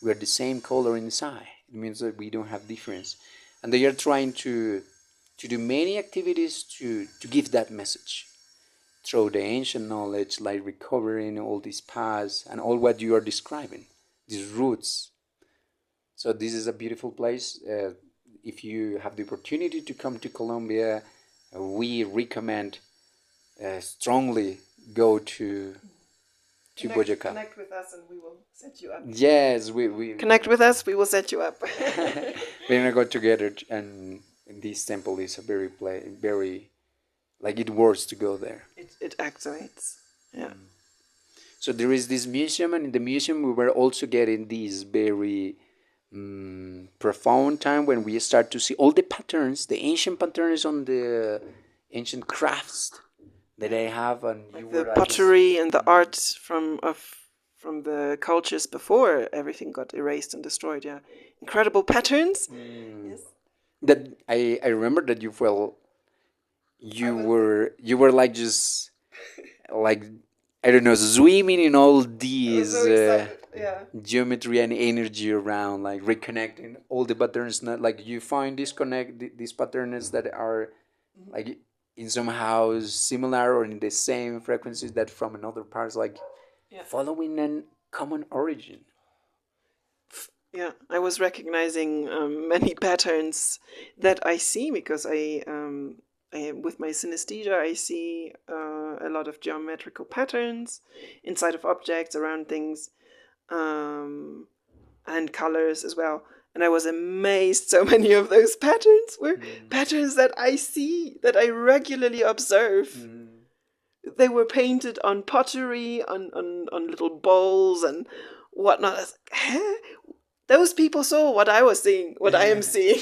We are the same color inside. It means that we don't have difference. And they are trying to do many activities to give that message through the ancient knowledge, like recovering all these paths and all what you are describing, these roots. So this is a beautiful place. If you have the opportunity to come to Colombia, we recommend strongly go to Boyacá. Connect with us and we will set you up. Yes, we Connect with us, we will set you up. we're gonna go together, and this temple is a very like it works to go there. It activates. Yeah. So there is this museum, and in the museum we were also getting this very profound time when we start to see all the patterns, the ancient patterns on the ancient crafts that they have, and you The were pottery and the art from the cultures before everything got erased and destroyed. Yeah, incredible patterns. Yes. that I remember that you felt you were like just like I don't know swimming in all these Yeah. geometry and energy around, like reconnecting all the patterns. Not like you find these patterns that are like in somehow similar or in the same frequencies that from another parts, like following a common origin. Yeah, I was recognizing many patterns that I see because with my synesthesia, I see a lot of geometrical patterns inside of objects, around things, and colors as well. And I was amazed so many of those patterns were patterns that I see, that I regularly observe. They were painted on pottery, on little bowls and whatnot. I was like, huh? Those people saw what I was seeing, what I am seeing.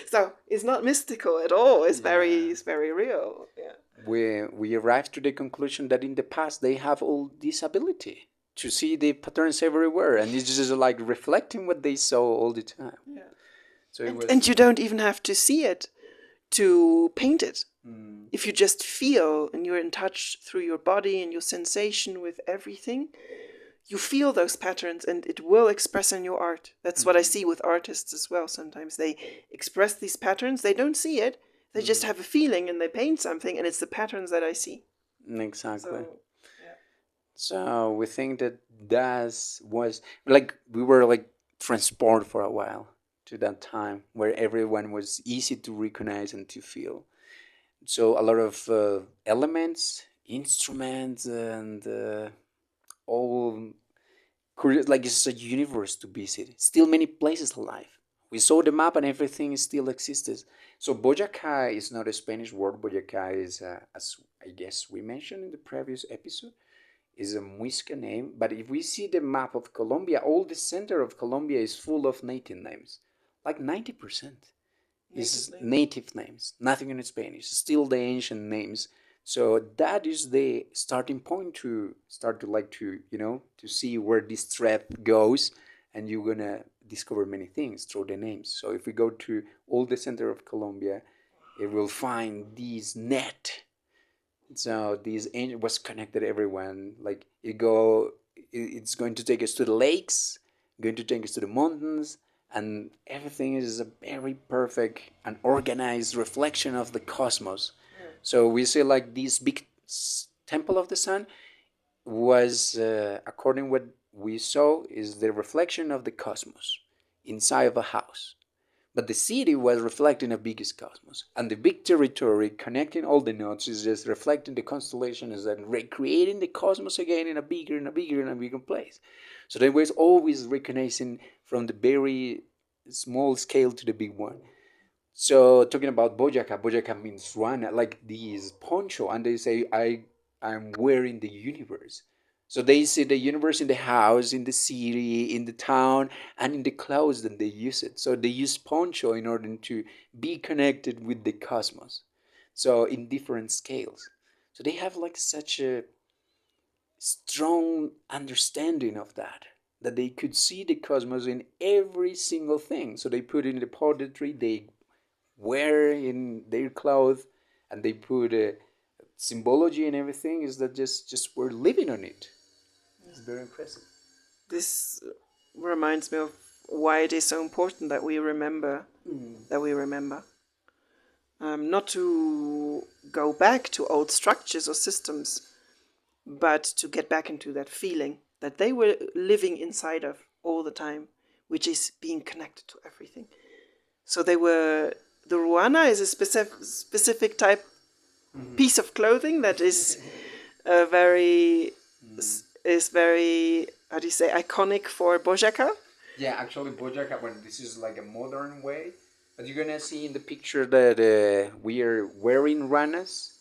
So it's not mystical at all. It's very real. Yeah. We arrived to the conclusion that in the past they have all this ability to see the patterns everywhere, and it's just like reflecting what they saw all the time. Yeah. So it was, And you don't even have to see it to paint it. If you just feel and you're in touch through your body and your sensation with everything, you feel those patterns and it will express in your art. That's what I see with artists as well. Sometimes they express these patterns, they don't see it, they just have a feeling and they paint something, and it's the patterns that I see. exactly. So, yeah. So we think that was like we were like transported for a while to that time where everyone was easy to recognize and to feel. So a lot of elements, instruments, and all curious, like it's a universe to visit. Still many places alive. We saw the map and everything still exists. So Boyacá is not a Spanish word. Boyacá is, as I guess we mentioned in the previous episode, is a Muisca name. But if we see the map of Colombia, all the center of Colombia is full of native names. Like 90% is native names. Nothing in Spanish. Still the ancient names. So that is the starting point to start to like to see where this thread goes, and you're gonna discover many things through the names. So if we go to all the center of Colombia, it will find this net. So this angel was connected everyone. Like it's going to take us to the lakes, going to take us to the mountains, and everything is a very perfect and organized reflection of the cosmos. So we see like this big temple of the sun was, according what we saw, is the reflection of the cosmos inside of a house. But the city was reflecting a biggest cosmos, and the big territory connecting all the nodes is just reflecting the constellations and recreating the cosmos again in a bigger and a bigger and a bigger place. So they was always recognizing from the very small scale to the big one. So talking about Boyacá, Boyacá means one, like this poncho, and they say I'm wearing the universe. So they see the universe in the house, in the city, in the town, and in the clothes that they use it. So they use poncho in order to be connected with the cosmos. So in different scales. So they have like such a strong understanding of that they could see the cosmos in every single thing. So they put in the poetry, they wear in their clothes, and they put a symbology and everything. Is that just we're living on it. It's very impressive. This reminds me of why it is so important that we remember, that we remember. Not to go back to old structures or systems, but to get back into that feeling that they were living inside of all the time, which is being connected to everything. So they were, the ruana is a specific type piece of clothing that is very, is very, how do you say, iconic for Bojaka. Yeah, actually, Bojack, when this is like a modern way, but you're gonna see in the picture that we are wearing ranas.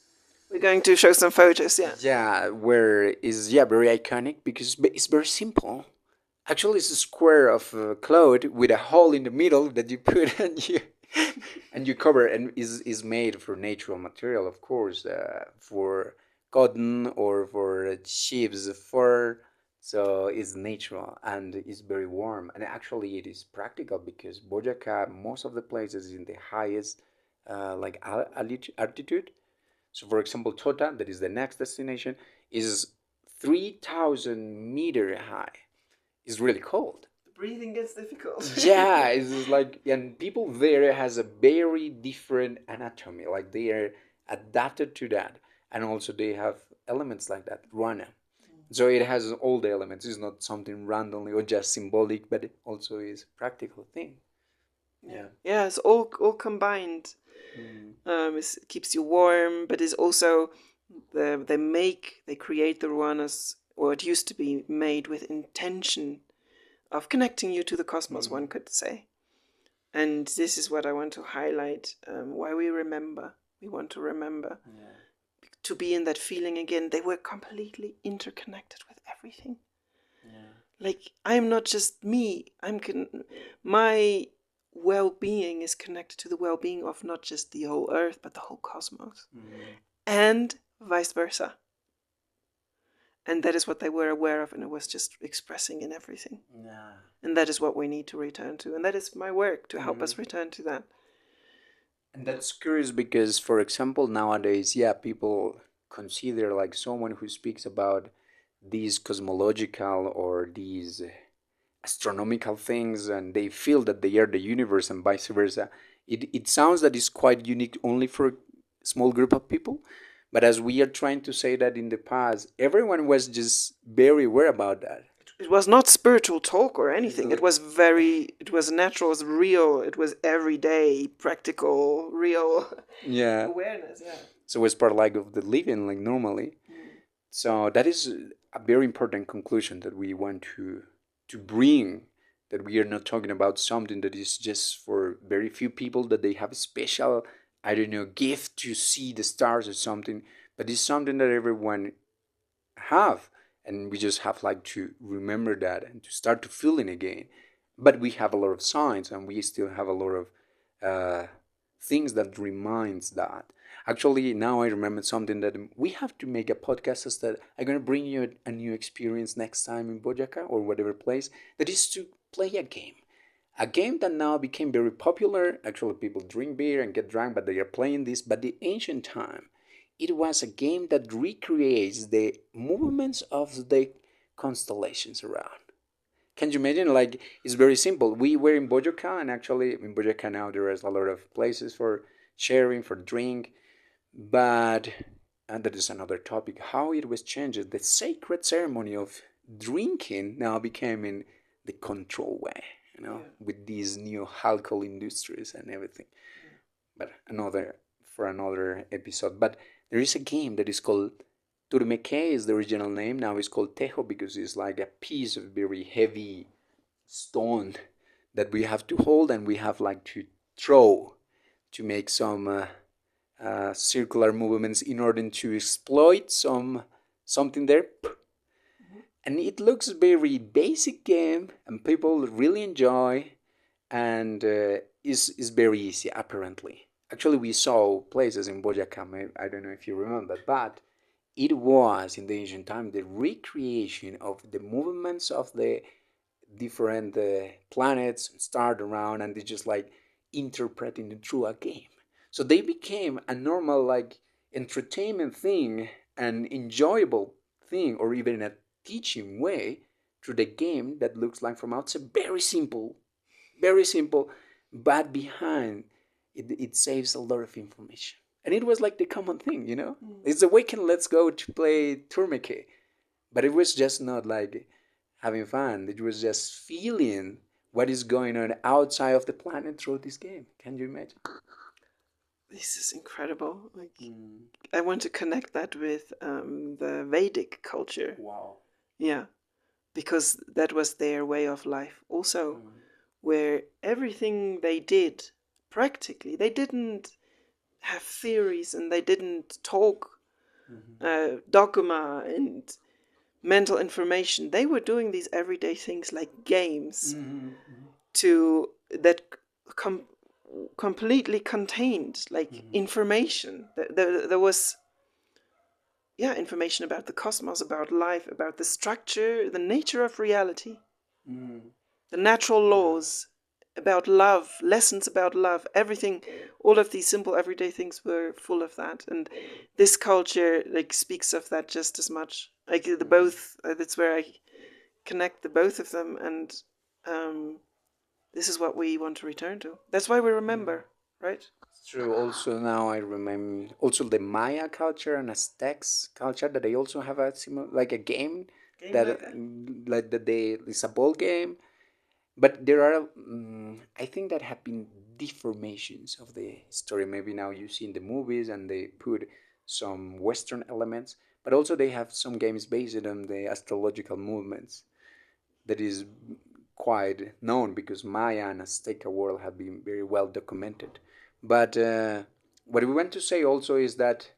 We're going to show some photos, yeah. Yeah, where is very iconic because it's very simple. Actually, it's a square of cloth with a hole in the middle that you put and you cover, and is made for natural material, of course, for cotton or for sheep's fur. So it's natural and it's very warm, and actually it is practical because Boyaca, most of the places in the highest altitude. So, for example, Tota, that is the next destination, is 3,000 meter high. It's really cold. The breathing gets difficult. Yeah, it's like, and people there has a very different anatomy. Like they are adapted to that, and also they have elements like that, Rana. So it has all the elements. It's not something randomly or just symbolic, but it also is practical thing. Yeah. Yeah, it's all combined. It keeps you warm, but it's also they create the ruanas, or it used to be made with intention of connecting you to the cosmos, one could say. And this is what I want to highlight, why we remember. We want to remember. Yeah. To be in that feeling again. They were completely interconnected with everything. Yeah. Like, I'm not just me. My well-being is connected to the well-being of not just the whole Earth, but the whole cosmos. And vice versa. And that is what they were aware of, and it was just expressing in everything. Yeah. And that is what we need to return to. And that is my work, to help us return to that. And that's curious because, for example, nowadays, yeah, people consider like someone who speaks about these cosmological or these astronomical things, and they feel that they are the universe and vice versa. It sounds that it's quite unique only for a small group of people. But as we are trying to say that in the past, everyone was just very aware about that. It was not spiritual talk or anything. It was natural, it was real, it was everyday, practical, real Yeah. awareness. Yeah. So it's part like of the living, like normally. So that is a very important conclusion that we want to bring. That we are not talking about something that is just for very few people, that they have a special, I don't know, gift to see the stars or something, but it's something that everyone have, and we just have like to remember that and to start to feeling again. But we have a lot of signs, and we still have a lot of things that reminds that. Actually, now I remember something that we have to make a podcast is that I'm gonna bring you a new experience next time in Boyaca or whatever place. That is to play a game. A game that now became very popular. Actually, people drink beer and get drunk, but they are playing this. But the ancient time, it was a game that recreates the movements of the constellations around. Can you imagine? Like, it's very simple. We were in Boyaca, and actually, in Boyaca now there is a lot of places for sharing, for drink, but and that is another topic. How it was changed. The sacred ceremony of drinking now became in the control way, with these new alcohol industries and everything. But another for another episode. But there is a game that is called Turmeque is the original name. Now it's called Tejo because it's like a piece of very heavy stone that we have to hold and we have like to throw to make some circular movements in order to exploit something there. And it looks very basic game, and people really enjoy, and is very easy apparently. Actually, we saw places in Boyaca. I don't know if you remember, but it was in the ancient time the recreation of the movements of the different planets and stars around, and they just like interpreting it through a game. So they became a normal like entertainment thing, an enjoyable thing, or even a teaching way through the game that looks like from outside very simple, but behind it saves a lot of information. And it was like the common thing, you know? It's a weekend, let's go to play Tourmaquet. But it was just not like having fun. It was just feeling what is going on outside of the planet through this game. Can you imagine? This is incredible. Like, I want to connect that with the Vedic culture. Wow. Yeah, because that was their way of life also, where everything they did, practically, they didn't have theories and they didn't talk dogma and mental information. They were doing these everyday things like games to that completely contained like information. There was information about the cosmos, about life, about the structure, the nature of reality, the natural laws, about love, lessons about love, everything. All of these simple everyday things were full of that, and this culture like speaks of that just as much. Like the both, that's where I connect the both of them, and this is what we want to return to. That's why we remember, right? It's true. Also, now I remember also the Maya culture and Aztecs culture that they also have a similar, like a game that like that they it's a ball game, but there are I think that have been deformations of the story. Maybe now you see in the movies and they put some Western elements, but also they have some games based on the astrological movements that is quite known because Maya and Azteca world have been very well documented. But what we want to say also is that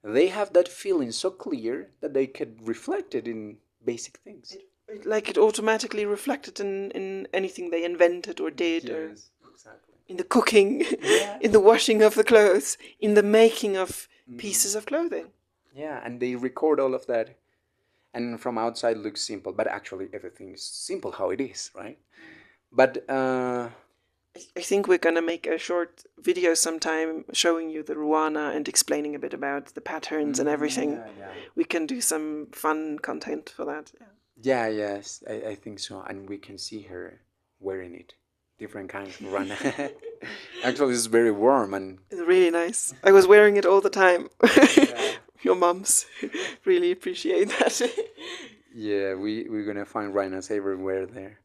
they have that feeling so clear that they could reflect it in basic things. Like it automatically reflected in anything they invented or did, or exactly. in the cooking, in the washing of the clothes, in the making of pieces of clothing. Yeah, and they record all of that. And from outside looks simple, but actually everything is simple how it is, right? But I think we're gonna make a short video sometime showing you the Ruana and explaining a bit about the patterns and everything. yeah. We can do some fun content for that. Yeah, yes, I think so. And we can see her wearing it. Different kinds of run. Actually, it's very warm and It's really nice. I was wearing it all the time. Your mums really appreciate that. yeah, we're gonna find rhinos everywhere there.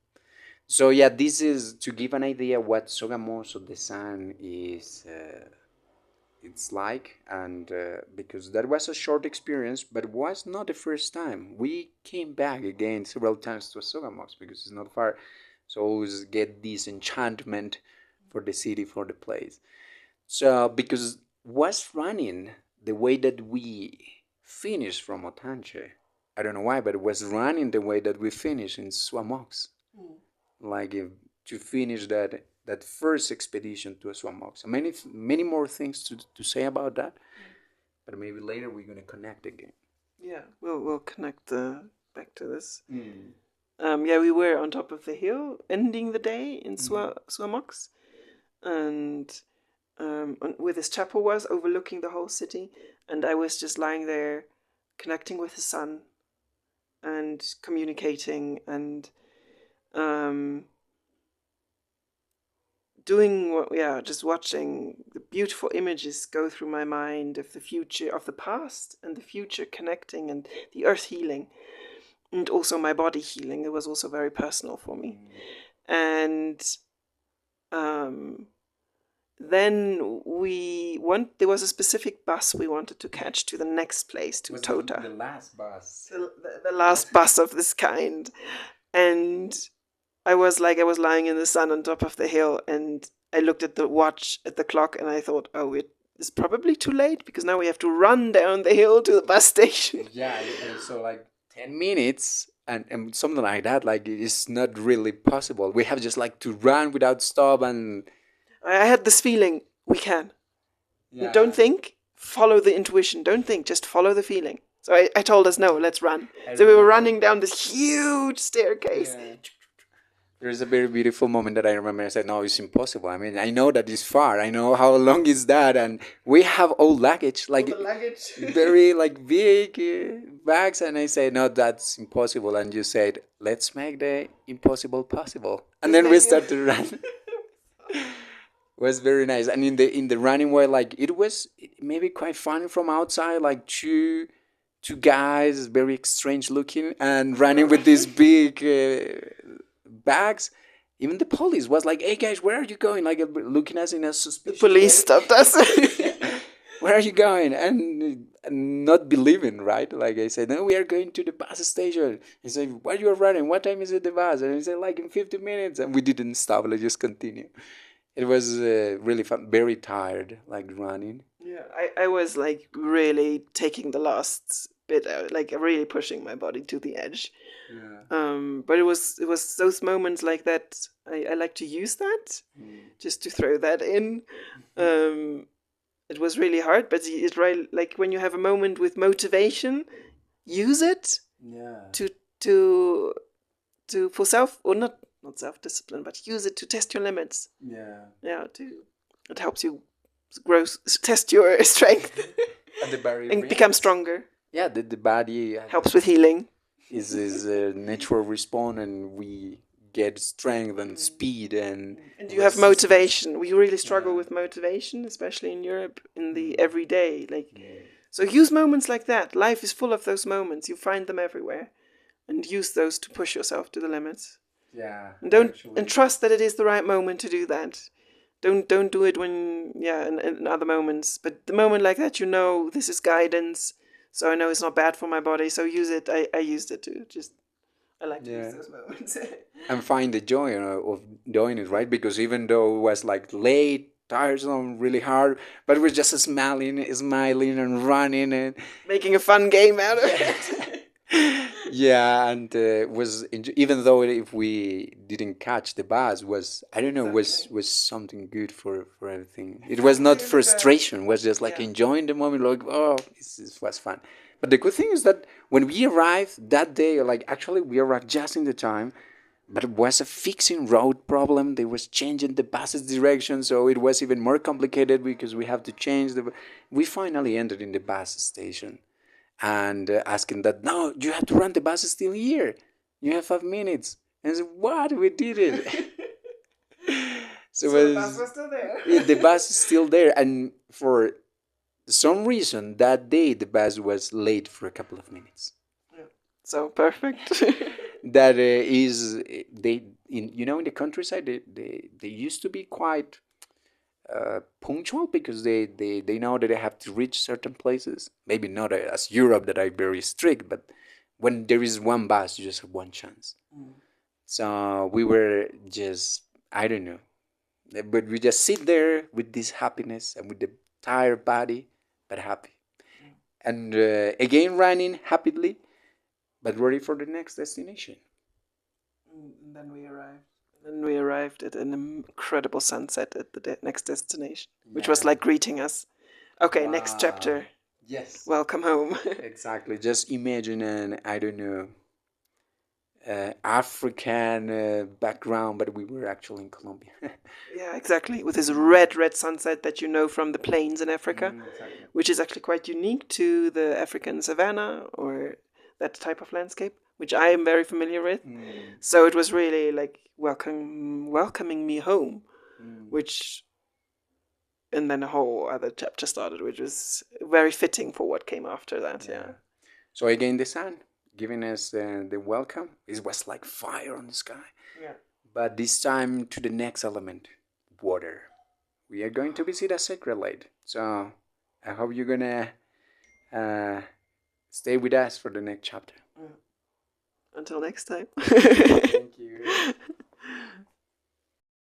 So yeah, this is to give an idea what Sogamos of the Sun is. It's like, and because that was a short experience, but was not the first time. We came back again several times to Sogamos because it's not far, so always get this enchantment for the city, for the place. So because was running the way that we finished from Otanche. I don't know why, but it was running the way that we finished in Swamox. Like to finish that first expedition to Swamox. Many more things to say about that, but maybe later we're gonna connect again. Yeah, we'll connect back to this. Yeah, we were on top of the hill, ending the day in Swamox, and where this chapel was, overlooking the whole city, and I was just lying there, connecting with the sun, and communicating, and just watching the beautiful images go through my mind of the future, of the past and the future connecting, and the earth healing, and also my body healing. It was also very personal for me. And then there was a specific bus we wanted to catch to the next place, to Tota. The last bus. The last bus of this kind. And I was lying in the sun on top of the hill, and I looked at the watch, at the clock, and I thought, oh, it is probably too late because now we have to run down the hill to the bus station. Yeah, so like 10 minutes and something like that, like it's not really possible. We have just like to run without stop and... I had this feeling, we can. Yeah. Don't think, follow the intuition. Don't think, just follow the feeling. So I told us, no, let's run. So we were running down this huge staircase. Yeah. There's a very beautiful moment that I remember. I said, "No, it's impossible. I mean, I know that it's far. I know how long is that, and we have all luggage, All like the luggage. very like big bags." And I said, "No, that's impossible." And you said, "Let's make the impossible possible." And Just then we making started to run. Was very nice. And in the running way, like it was maybe quite fun from outside, like two guys, very strange looking, and running with these big bags. Even the police was like, "Hey guys, where are you going?" Like looking at us in a the suspicious police way. stopped us. Where are you going? And not believing, right? Like I said, no, we are going to the bus station. He said, why you are running? What time is it the bus? And he said, like in 50 minutes. And we didn't stop. Let's just continue. It was really fun. Very tired, like running. Yeah, I was like really taking the last bit out, like really pushing my body to the edge. Yeah. But it was those moments like that. I like to use that just to throw that in. Um, it was really hard, but it's right. Like when you have a moment with motivation, use it Yeah. to to for self or not self discipline, but use it to test your limits. Yeah. Yeah, it helps you grow, test your strength, And the body and become reacts. stronger. Yeah, the body Helps with healing. is a natural response, and we get strength and speed and And you have resistance. motivation. We really struggle Yeah. with motivation, especially in Europe, in the everyday. So use moments like that. Life is full of those moments. You find them everywhere, and use those to push yourself to the limits. Yeah. And and trust that it is the right moment to do that. Don't do it when in other moments. But the moment like that, this is guidance. So I know it's not bad for my body. So use it. I used it to just. I like to use those moments. And find the joy of doing it, right? Because even though it was like late, tiresome, really hard, but we're just smiling and running and Making a fun game out of it. yeah, and even though if we didn't catch the bus, was I don't know, was something good for everything. It was not frustration; was just like enjoying the moment. Like, oh, this was fun. But the good thing is that when we arrived that day, like actually we arrived just in the time, but it was a fixing road problem. They was changing the bus's direction, so it was even more complicated because we have to change the. We finally ended in the bus station, and asking that no, you have to run. The bus is still here. You have 5 minutes. And I said, what? We did it. So The bus was still there. the bus is still there, and for some reason that day the bus was late for a couple of minutes. So perfect. That is they in the countryside they used to be quite punctual because they know that they have to reach certain places. Maybe not as Europe that are very strict, but when there is one bus, you just have one chance. So we were just I don't know, but we just sit there with this happiness and with the tired body, but happy, and again running happily, but ready for the next destination. And then we arrived. And we arrived at an incredible sunset at the next destination, which was like greeting us. Okay, next chapter. Yes. Welcome home. Exactly. Just imagine an I don't know African background, but we were actually in Colombia. Yeah, exactly. With this red sunset that you know from the plains in Africa, Exactly. which is actually quite unique to the African savanna or that type of landscape, which I am very familiar with. So it was really like welcoming me home, which, and then a whole other chapter started, which was very fitting for what came after that. Yeah. So again, the sun giving us the welcome. It was like fire on the sky. Yeah. But this time to the next element, water. We are going to visit a sacred lake. So I hope you're gonna stay with us for the next chapter. Until next time. Thank you.